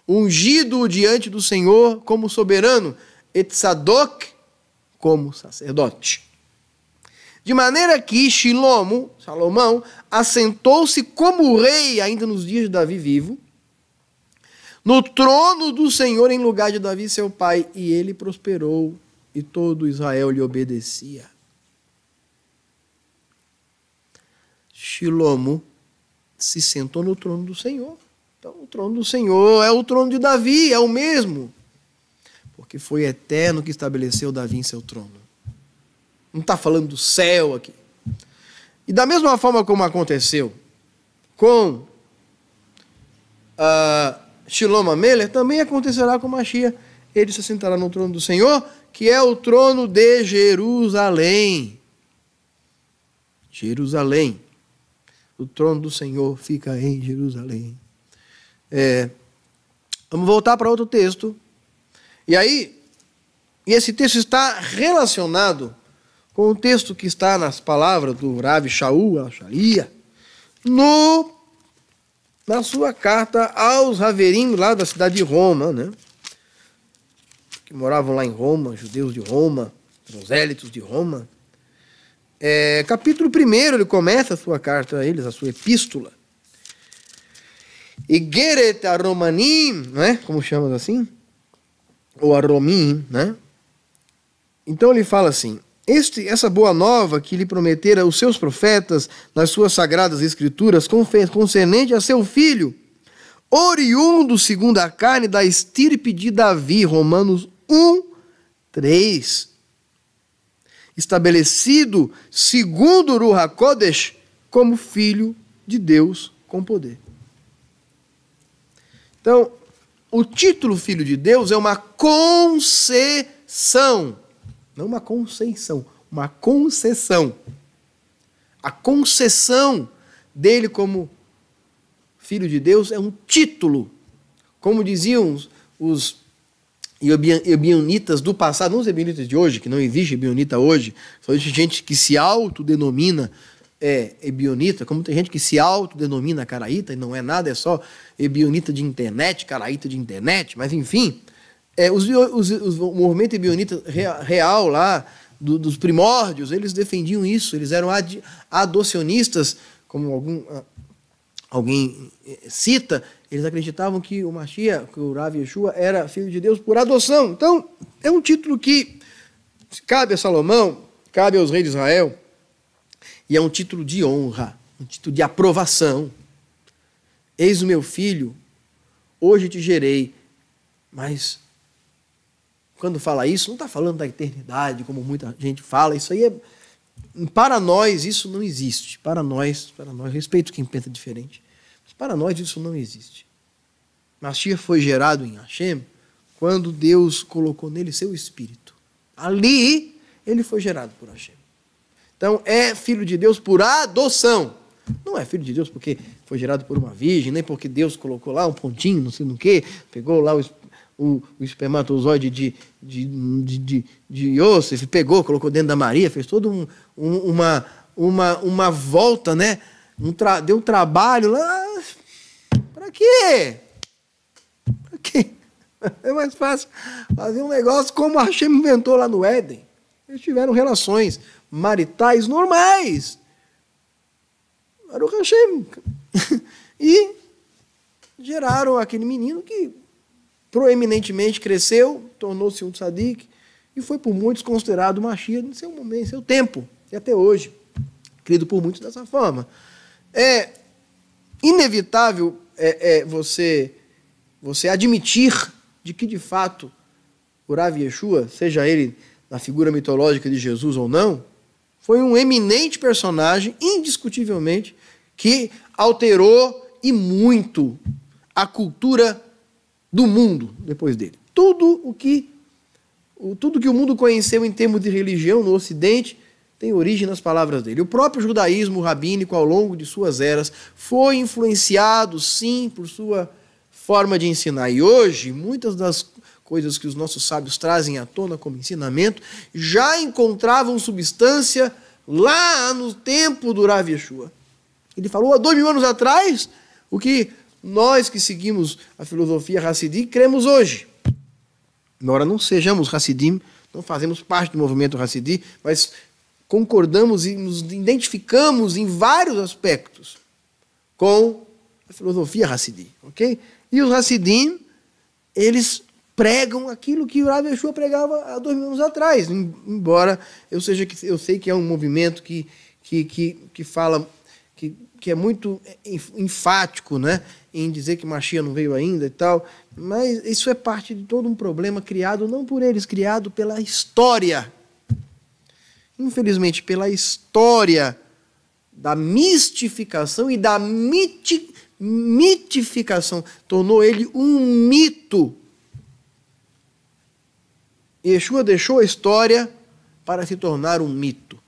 ungido diante do Senhor como soberano, et Sadoc como sacerdote. De maneira que Salomão, assentou-se como rei, ainda nos dias de Davi vivo, no trono do Senhor em lugar de Davi, seu pai, e ele prosperou, e todo Israel lhe obedecia. Shilomo se sentou no trono do Senhor. Então, o trono do Senhor é o trono de Davi, é o mesmo. Porque foi Eterno que estabeleceu Davi em seu trono. Não está falando do céu aqui. E da mesma forma como aconteceu com Shilomo Amelech, também acontecerá com Mashiach. Ele se sentará no trono do Senhor, que é o trono de Jerusalém. Jerusalém. O trono do Senhor fica em Jerusalém. Vamos voltar para outro texto. E esse texto está relacionado com o texto que está nas palavras do Rav Shaul al-Shalia, na sua carta aos Haverim, lá da cidade de Roma, né? Que moravam lá em Roma, judeus de Roma, prosélitos de Roma. Capítulo 1, ele começa a sua carta a eles, a sua epístola. Igeret Aromanim, né? Como chamamos assim? Ou Aromim, né? Então ele fala assim: essa boa nova que lhe prometera os seus profetas nas suas sagradas escrituras, concernente a seu filho, oriundo segundo a carne da estirpe de Davi, Romanos 1:3, estabelecido segundo o Ruach HaKodesh como filho de Deus com poder. Então, o título Filho de Deus é uma concessão, não uma conceição, uma concessão. A concessão dele como Filho de Deus é um título. Como diziam os ebionitas do passado, não os ebionitas de hoje, que não existe ebionita hoje, só existe gente que se autodenomina ebionita, como tem gente que se autodenomina caraíta, e não é nada, é só ebionita de internet, caraíta de internet, mas enfim, o movimento ebionita real lá, dos primórdios, eles defendiam isso, eles eram adocionistas, como alguém cita, eles acreditavam que o Mashiach, que o Rav Yeshua, era filho de Deus por adoção. Então, é um título que cabe a Salomão, cabe aos reis de Israel, e é um título de honra, um título de aprovação. Eis o meu filho, hoje te gerei. Mas, quando fala isso, não está falando da eternidade, como muita gente fala. Isso aí para nós, isso não existe. Para nós, respeito quem pensa diferente, mas para nós isso não existe. Mashiach foi gerado em Hashem quando Deus colocou nele seu espírito. Ali, ele foi gerado por Hashem. Então, é filho de Deus por adoção. Não é filho de Deus porque foi gerado por uma virgem, nem porque Deus colocou lá um pontinho, não sei no que, pegou lá o espermatozoide de Yosef, pegou, colocou dentro da Maria, fez toda uma volta, né? Deu um trabalho lá. Para quê? Para quê? É mais fácil fazer um negócio como a Hashem inventou lá no Éden. Eles tiveram relações maritais normais. Era o Hashem. E geraram aquele menino que proeminentemente cresceu, tornou-se um tzadik e foi por muitos considerado Mashiach em seu momento, em seu tempo, e até hoje, crido por muitos dessa forma. É inevitável você admitir de que, de fato, o Rav Yeshua, seja ele na figura mitológica de Jesus ou não, foi um eminente personagem, indiscutivelmente, que alterou e muito a cultura do mundo depois dele. Tudo que o mundo conheceu em termos de religião no Ocidente tem origem nas palavras dele. O próprio judaísmo rabínico, ao longo de suas eras, foi influenciado, sim, por sua forma de ensinar. E hoje, muitas das coisas que os nossos sábios trazem à tona como ensinamento, já encontravam substância lá no tempo do Rav Yeshua. Ele falou há 2000 anos atrás o que nós que seguimos a filosofia Hassidim cremos hoje. Embora não sejamos Hassidim, não fazemos parte do movimento Hassidim, mas concordamos e nos identificamos em vários aspectos com a filosofia Hassidi, ok? E os Hassidim, eles pregam aquilo que o Rav Yeshua pregava há 2000 anos atrás, embora eu sei que é um movimento que fala, que é muito enfático, né, em dizer que Mashiach não veio ainda e tal, mas isso é parte de todo um problema criado, não por eles, criado pela história. Infelizmente, pela história da mistificação e da mitificação, tornou ele um mito. Yeshua deixou a história para se tornar um mito.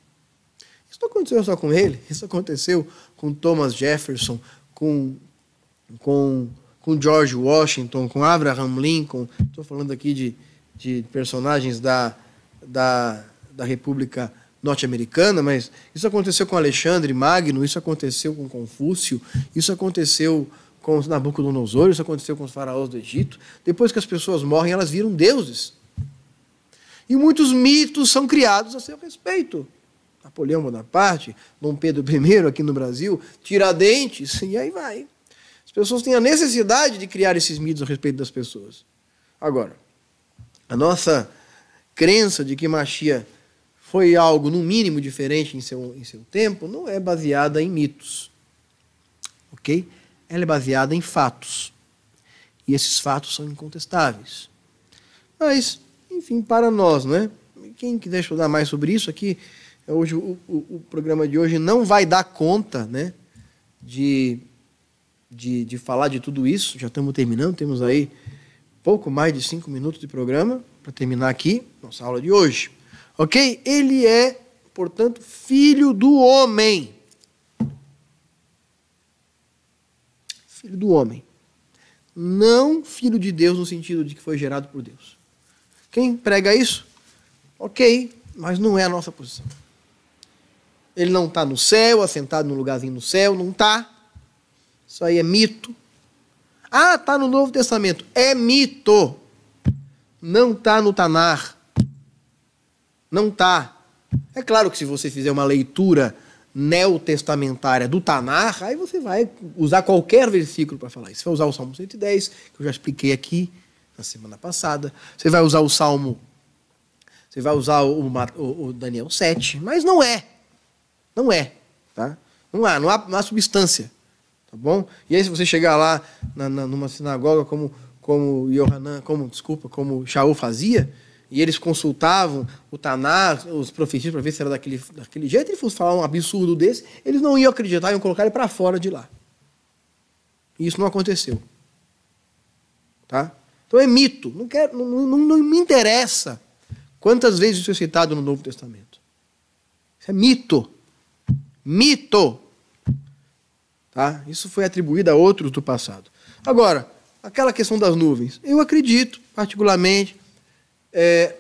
Isso não aconteceu só com ele, isso aconteceu com Thomas Jefferson, com George Washington, com Abraham Lincoln. Estou falando aqui de personagens da República Norte-Americana, mas isso aconteceu com Alexandre Magno, isso aconteceu com Confúcio, isso aconteceu com Nabucodonosor, isso aconteceu com os faraós do Egito. Depois que as pessoas morrem, elas viram deuses. E muitos mitos são criados a seu respeito. Napoleão Bonaparte, Dom Pedro I aqui no Brasil, Tiradentes, e aí vai. As pessoas têm a necessidade de criar esses mitos a respeito das pessoas. Agora, a nossa crença de que Mashiach foi algo, no mínimo, diferente em seu tempo, não é baseada em mitos. Ok? Ela é baseada em fatos. E esses fatos são incontestáveis. Mas, enfim, para nós, né? Quem quiser estudar mais sobre isso aqui, hoje, o programa de hoje não vai dar conta, né, de falar de tudo isso. Já estamos terminando, temos aí pouco mais de 5 minutos de programa para terminar aqui nossa aula de hoje. Ok? Ele é, portanto, filho do homem. Filho do homem. Não filho de Deus no sentido de que foi gerado por Deus. Quem prega isso? Ok, mas não é a nossa posição. Ele não está no céu, assentado num lugarzinho no céu, não está. Isso aí é mito. Ah, está no Novo Testamento. É mito. Não está no Tanar. Não está. É claro que se você fizer uma leitura neotestamentária do Tanar, aí você vai usar qualquer versículo para falar isso. Você vai usar o Salmo 110, que eu já expliquei aqui na semana passada. Você vai usar o Salmo... Você vai usar o Daniel 7, mas não é. Não é. Tá? Não há substância. Tá bom? E aí, se você chegar lá numa sinagoga como como Shaul fazia, e eles consultavam o Tanar, os profetas, para ver se era daquele jeito, ele fosse falar um absurdo desse, eles não iam acreditar, iam colocar ele para fora de lá. E isso não aconteceu. Tá? Então é mito. Não me interessa quantas vezes isso é citado no Novo Testamento. Isso é mito. Mito. Tá? Isso foi atribuído a outros do passado. Agora, aquela questão das nuvens. Eu acredito, particularmente,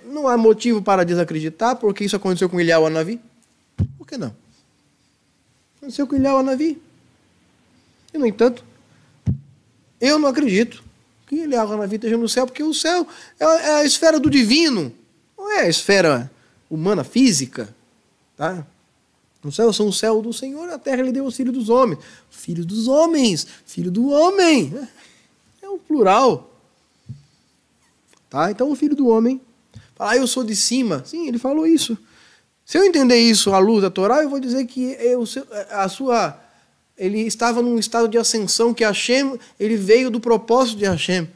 não há motivo para desacreditar, porque isso aconteceu com Eliyahu Hanavi. Por que não? Aconteceu com Eliyahu Hanavi. E, no entanto, eu não acredito que Eliyahu Hanavi esteja no céu, porque o céu é a esfera do divino, não é a esfera humana, física. Tá? O céu são o céu do Senhor, a terra ele deu aos filhos dos homens. Filhos dos homens, filho do homem. É um plural. Tá? Então o filho do homem fala, eu sou de cima. Sim, ele falou isso. Se eu entender isso à luz da Torá, eu vou dizer que ele estava num estado de ascensão, que Hashem, ele veio do propósito de Hashem.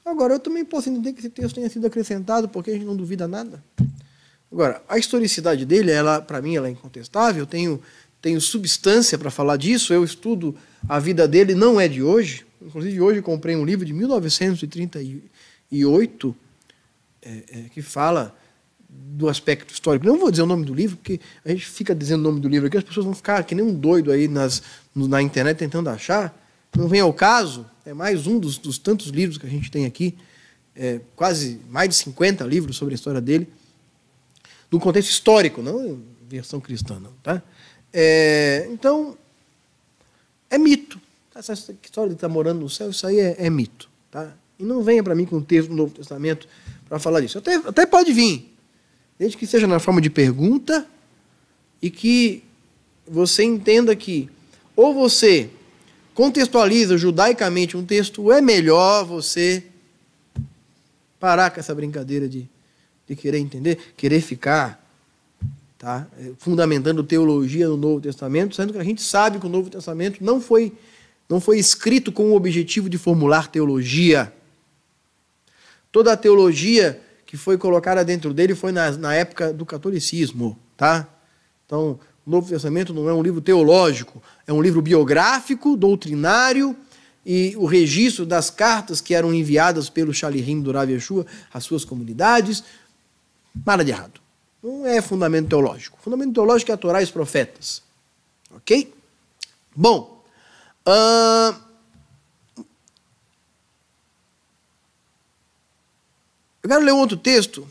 Agora, eu também posso entender que esse texto tenha sido acrescentado, porque a gente não duvida nada. Agora, a historicidade dele, para mim, ela é incontestável. Eu tenho substância para falar disso. Eu estudo a vida dele, não é de hoje. Inclusive, hoje eu comprei um livro de 1938, que fala do aspecto histórico. Não vou dizer o nome do livro, porque a gente fica dizendo o nome do livro aqui, as pessoas vão ficar que nem um doido aí na internet tentando achar. Não vem ao caso. É mais um dos tantos livros que a gente tem aqui. Quase mais de 50 livros sobre a história dele. No contexto histórico, não em versão cristã, não, tá? Então, é mito. Essa história de estar morando no céu, isso aí é mito. Tá? E não venha para mim com um texto do Novo Testamento para falar disso. Até pode vir, desde que seja na forma de pergunta e que você entenda que ou você contextualiza judaicamente um texto, ou é melhor você parar com essa brincadeira de querer entender, querer ficar fundamentando teologia no Novo Testamento, sendo que a gente sabe que o Novo Testamento não foi escrito com o objetivo de formular teologia. Toda a teologia que foi colocada dentro dele foi na época do catolicismo. Então, o Novo Testamento não é um livro teológico, é um livro biográfico, doutrinário, e o registro das cartas que eram enviadas pelo Shalirim do Rav Yeshua às suas comunidades, nada de errado. Não é fundamento teológico. O fundamento teológico é a Torá e os profetas. Ok? Bom, eu quero ler um outro texto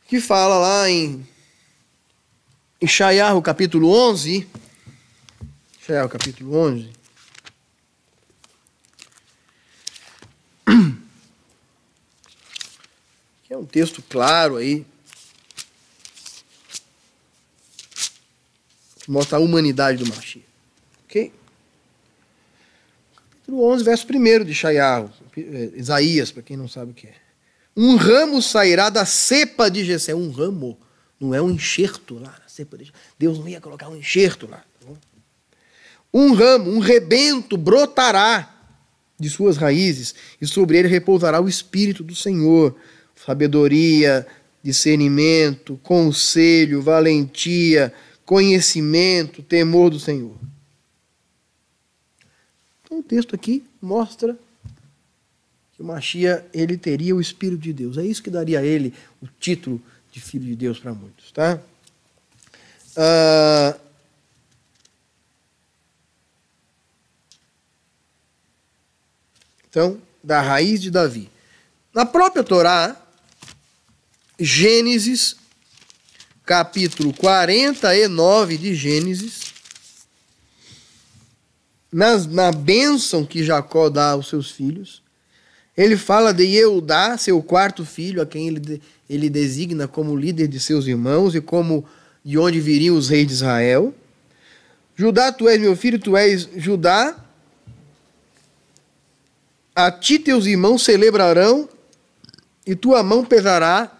que fala lá em Yeshayahu, capítulo 11. Yeshayahu, capítulo 11. Que é um texto claro aí, que mostra a humanidade do Mashiach. Ok? Capítulo 11, verso 1 de Yeshayahu, Isaías, para quem não sabe o que é. Um ramo sairá da cepa de Jessé. Um ramo, não é um enxerto lá na cepa de Jessé. Deus não ia colocar um enxerto lá. Um ramo, um rebento brotará de suas raízes, e sobre ele repousará o Espírito do Senhor. Sabedoria, discernimento, conselho, valentia, conhecimento, temor do Senhor. Então o texto aqui mostra que o Mashiach, ele teria o Espírito de Deus. É isso que daria a ele o título de Filho de Deus para muitos. Então, da raiz de Davi. Na própria Torá, Gênesis, capítulo 49 de Gênesis, na bênção que Jacó dá aos seus filhos, ele fala de Eudá, seu quarto filho, a quem ele designa como líder de seus irmãos e como de onde viriam os reis de Israel. Judá, tu és meu filho, tu és Judá. A ti teus irmãos celebrarão, e tua mão pesará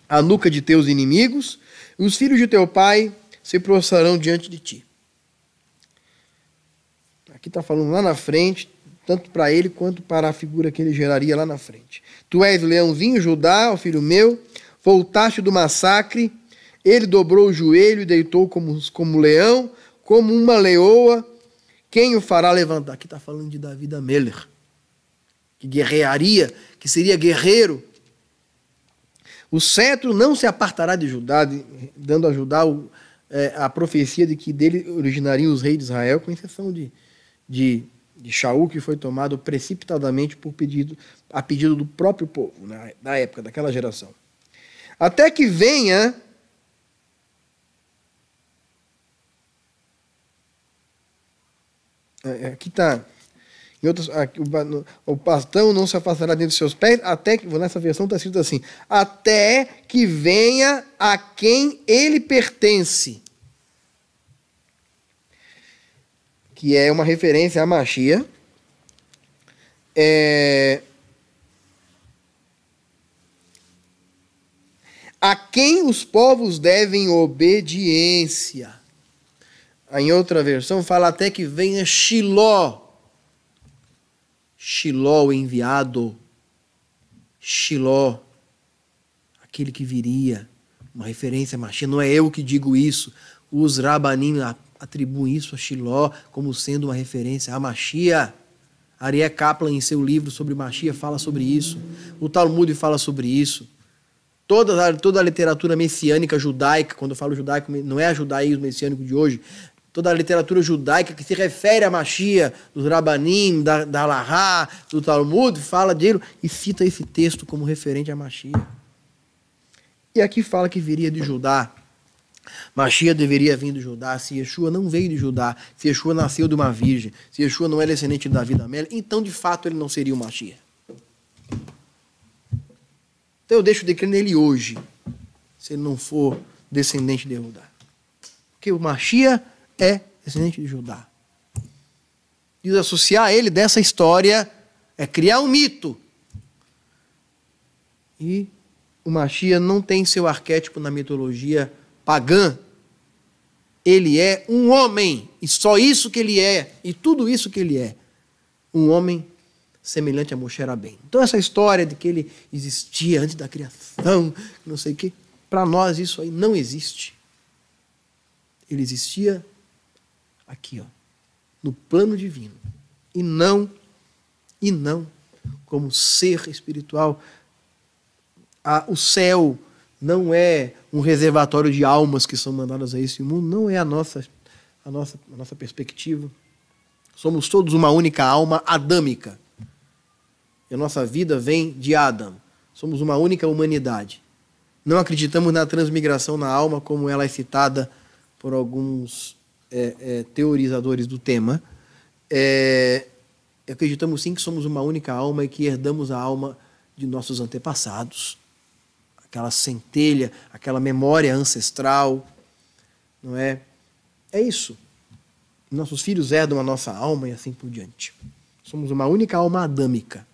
a nuca de teus inimigos, e os filhos de teu pai se prostrarão diante de ti. Aqui está falando lá na frente, tanto para ele quanto para a figura que ele geraria lá na frente. Tu és leãozinho, Judá, ó filho meu, voltaste do massacre, ele dobrou o joelho e deitou como leão, como uma leoa, quem o fará levantar? Aqui está falando de Davi da Meler, que guerrearia, que seria guerreiro. O cetro não se apartará de Judá, dando a Judá a profecia de que dele originariam os reis de Israel, com exceção de Shaul, que foi tomado precipitadamente a pedido do próprio povo, na época, daquela geração. Até que venha aqui está. O bastão não se afastará dentro de seus pés, até que, nessa versão está escrito assim, até que venha a quem ele pertence. Que é uma referência a Mashiach. A quem os povos devem obediência. Em outra versão fala até que venha Shiló. Shiló, o enviado. Shiló, aquele que viria. Uma referência a Mashiach. Não é eu que digo isso. Os Rabanim atribuem isso a Shiló como sendo uma referência a Mashiach. Arié Kaplan, em seu livro sobre Mashiach, fala sobre isso. O Talmud fala sobre isso. Toda a literatura messiânica judaica, quando eu falo judaico, não é a judaísmo messiânico de hoje, toda a literatura judaica que se refere a Mashiach, dos Rabanim, da Halahá, do Talmud, fala dele e cita esse texto como referente a Mashiach. E aqui fala que viria de Judá. Mashiach deveria vir de Judá. Se Yeshua não veio de Judá, se Yeshua nasceu de uma virgem, se Yeshua não é descendente de Davi da Amélia, então de fato ele não seria o Mashiach. Então eu deixo de crer nele hoje. se ele não for descendente de Judá. Porque o Mashiach é descendente de Judá. Desassociar ele dessa história é criar um mito. E o Mashiach não tem seu arquétipo na mitologia pagã. Ele é um homem, e só isso que ele é, e tudo isso que ele é. Um homem semelhante a Moshe Rabbeinu. Então essa história de que ele existia antes da criação, não sei o quê, para nós isso aí não existe. Ele existia aqui, ó, no plano divino. E não como ser espiritual. O céu não é um reservatório de almas que são mandadas a esse mundo, não é a nossa perspectiva. Somos todos uma única alma adâmica. E a nossa vida vem de Adão. Somos uma única humanidade. Não acreditamos na transmigração na alma, como ela é citada por alguns teorizadores do tema. Acreditamos sim que somos uma única alma e que herdamos a alma de nossos antepassados. Aquela centelha, aquela memória ancestral, não é? É isso. Nossos filhos herdam a nossa alma e assim por diante. Somos uma única alma adâmica.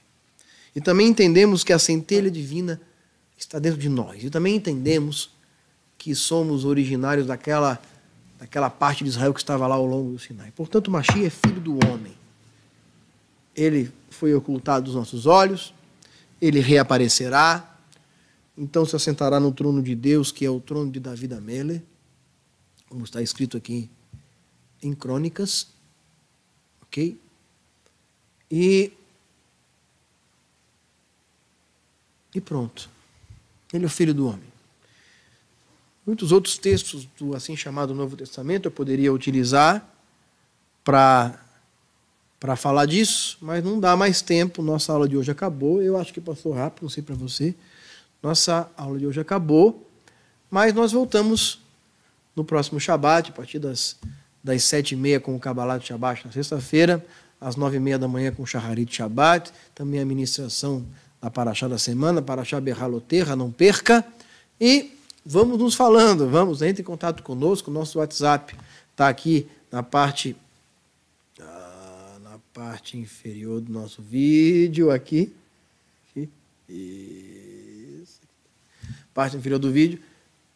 E também entendemos que a centelha divina está dentro de nós. E também entendemos que somos originários daquela parte de Israel que estava lá ao longo do Sinai. Portanto, o Mashiach é filho do homem. Ele foi ocultado dos nossos olhos, ele reaparecerá, então se assentará no trono de Deus, que é o trono de Davi da Mele, como está escrito aqui em Crônicas, ok? E pronto. Ele é o filho do homem. Muitos outros textos do assim chamado Novo Testamento eu poderia utilizar para falar disso, mas não dá mais tempo. Nossa aula de hoje acabou. Eu acho que passou rápido, não sei para você. Nossa aula de hoje acabou, mas nós voltamos no próximo Shabat, a partir das 7h30 com o Kabbalah de Shabat na sexta-feira, às 9h30 da manhã com o Shaharit Shabat, também a ministração da Parashá da semana, Parashá Berraloterra, não perca. E vamos nos falando, entre em contato conosco, nosso WhatsApp está aqui na parte inferior do nosso vídeo, aqui. Isso. Parte inferior do vídeo.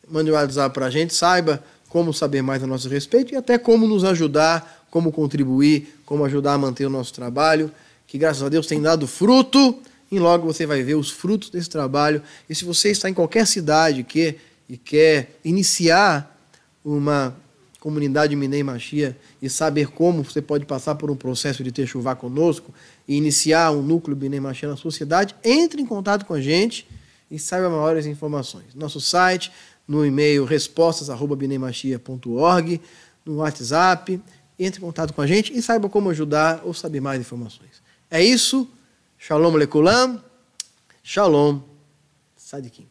Mande um WhatsApp para a gente, saiba como saber mais a nosso respeito e até como nos ajudar, como contribuir, como ajudar a manter o nosso trabalho, que graças a Deus tem dado fruto, e logo você vai ver os frutos desse trabalho. E se você está em qualquer cidade e quer iniciar uma comunidade Bnei Mashiach e saber como você pode passar por um processo de techuvá conosco e iniciar um núcleo Bnei Mashiach na sua cidade, entre em contato com a gente e saiba maiores informações. Nosso site, no e-mail respostas@bneimashia.org, no WhatsApp, entre em contato com a gente e saiba como ajudar ou saber mais informações. É isso. Shalom lekulam. Shalom. Sadikim.